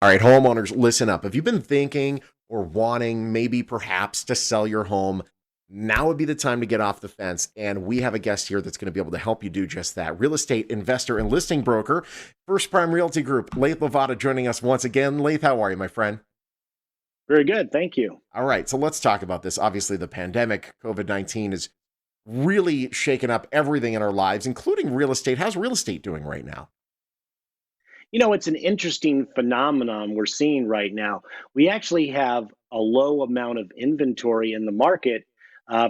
All right, homeowners, listen up. If you've been thinking or wanting, maybe perhaps to sell your home, now would be the time to get off the fence. And we have a guest here that's going to be able to help you do just that. Real estate investor and listing broker, First Prime Realty Group, Lathe Lavada joining us once again. Lathe, how are you, my friend? Very good. Thank you. All right, so let's talk about this. Obviously, the pandemic, COVID-19, is really shaken up everything in our lives, including real estate. How's real estate doing right now? It's an interesting phenomenon we're seeing right now. We actually have a low amount of inventory in the market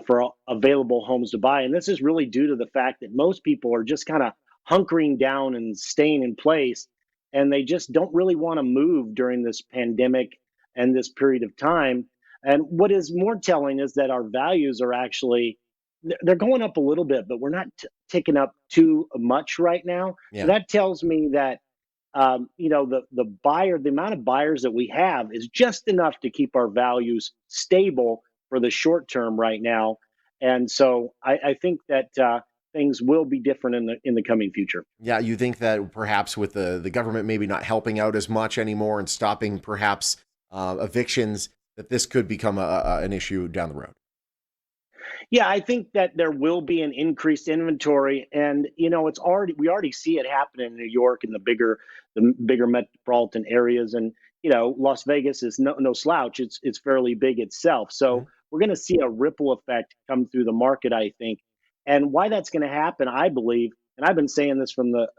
for available homes to buy. And this is really due to the fact that most people are just kind of hunkering down and staying in place. And they just don't really want to move during this pandemic and this period of time. And what is more telling is that our values are actually they're going up a little bit, but we're not ticking up too much right now. So Yeah. that tells me that the amount of buyers that we have is just enough to keep our values stable for the short term right now. And so I think that things will be different in the coming future. Yeah, you think that perhaps with the government maybe not helping out as much anymore and stopping perhaps evictions, that this could become an issue down the road. Yeah, I think that there will be an increased inventory, and it's already we already see it happen in New York and the bigger metropolitan areas, and Las Vegas is no slouch. It's fairly big itself, so Mhm. we're going to see a ripple effect come through the market, I think, and why that's going to happen, I believe, and I've been saying this from the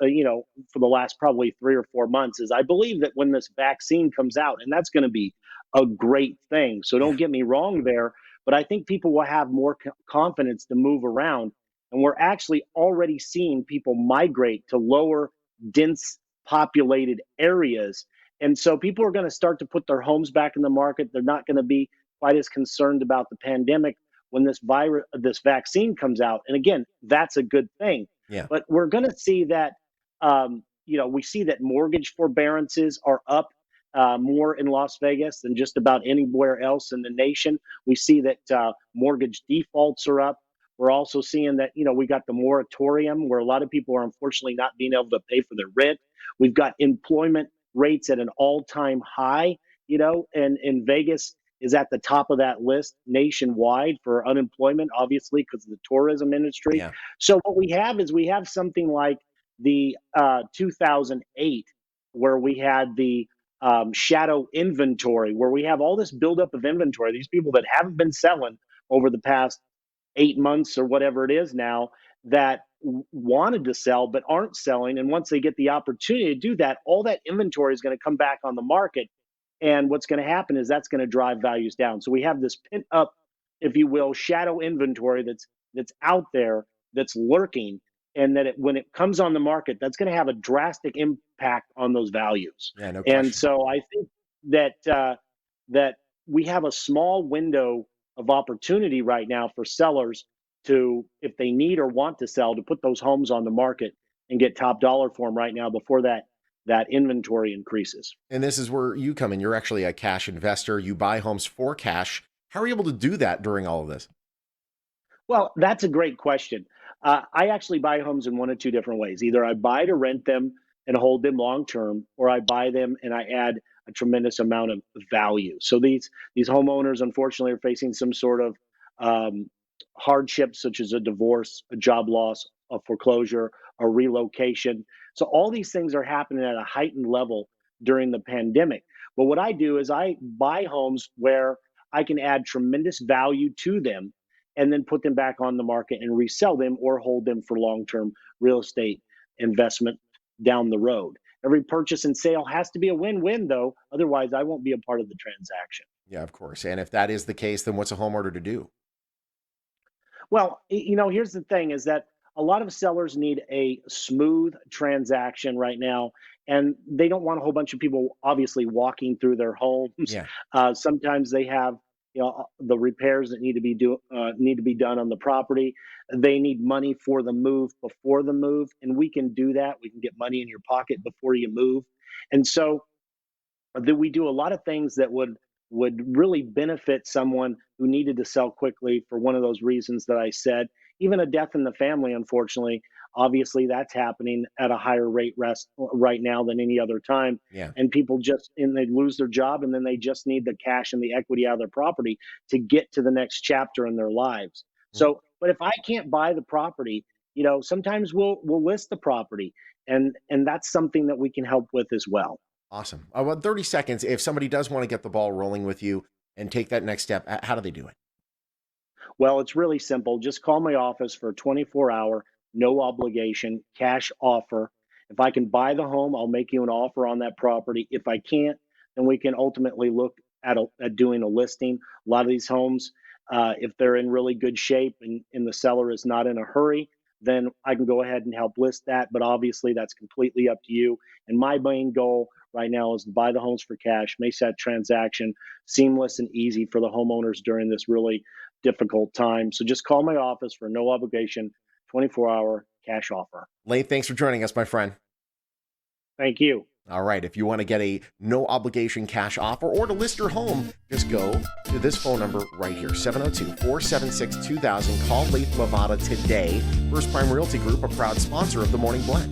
for the last probably 3 or 4 months, is I believe that when this vaccine comes out, and that's going to be a great thing. So don't Yeah. get me wrong there, but I think people will have more confidence to move around. And we're actually already seeing people migrate to lower, dense populated areas. And so people are going to start to put their homes back in the market. They're not going to be quite as concerned about the pandemic when this vaccine comes out. And again, that's a good thing. Yeah. But we're going to see that, we see that mortgage forbearances are up more in Las Vegas than just about anywhere else in the nation. We see that mortgage defaults are up. We're also seeing that, we got the moratorium where a lot of people are unfortunately not being able to pay for their rent. We've got employment rates at an all time high, and in Vegas is at the top of that list nationwide for unemployment, obviously, because of the tourism industry. Yeah. So, what we have something like the 2008, where we had the shadow inventory, where we have all this buildup of inventory, these people that haven't been selling over the past 8 months or whatever it is now, that wanted to sell but aren't selling. And once they get the opportunity to do that, all that inventory is going to come back on the market. And what's going to happen is that's going to drive values down. So we have this pent up, if you will, shadow inventory that's out there, that's lurking, and that when it comes on the market, that's going to have a drastic impact on those values. Yeah, no And question. so I think that that we have a small window of opportunity right now for sellers to, if they need or want to sell, to put those homes on the market and get top dollar for them right now before that inventory increases. And this is where you come in. You're actually a cash investor. You buy homes for cash. How are you able to do that during all of this? Well, that's a great question. I actually buy homes in one of two different ways. Either I buy to rent them and hold them long term, or I buy them and I add a tremendous amount of value. So these homeowners, unfortunately, are facing some sort of um, hardship, such as a divorce, a job loss, a foreclosure, a relocation. So all these things are happening at a heightened level during the pandemic. But what I do is I buy homes where I can add tremendous value to them and then put them back on the market and resell them or hold them for long-term real estate investment down the road. Every purchase and sale has to be a win-win though, otherwise I won't be a part of the transaction. Yeah, of course. And if that is the case, then what's a homeowner to do? Well, here's the thing is that a lot of sellers need a smooth transaction right now, and they don't want a whole bunch of people obviously walking through their homes. Yeah. Sometimes they have, the repairs that need to be done on the property. They need money for the move before the move, and we can do that. We can get money in your pocket before you move, and so that we do a lot of things that would really benefit someone who needed to sell quickly for one of those reasons that I said. Even a death in the family, unfortunately, Obviously, that's happening at a higher rate right now than any other time. Yeah. And people just and they lose their job, and then they just need the cash and the equity out of their property to get to the next chapter in their lives. Mhm. So, but if I can't buy the property, sometimes we'll list the property, and that's something that we can help with as well. Awesome. Well, 30 seconds. If somebody does want to get the ball rolling with you and take that next step, how do they do it? Well, it's really simple. Just call my office for a 24-hour, no obligation cash offer. If I can buy the home, I'll make you an offer on that property. If I can't, then we can ultimately look at doing a listing. A lot of these homes, if they're in really good shape and the seller is not in a hurry, then I can go ahead and help list that. But obviously, that's completely up to you. And my main goal right now is to buy the homes for cash, make that transaction seamless and easy for the homeowners during this really difficult time. So just call my office for no obligation, 24-hour cash offer. Lathe, thanks for joining us, my friend. Thank you. All right. If you want to get a no obligation cash offer or to list your home, just go to this phone number right here, 702-476-2000. Call Lathe Lavada today. First Prime Realty Group, a proud sponsor of the Morning Blend.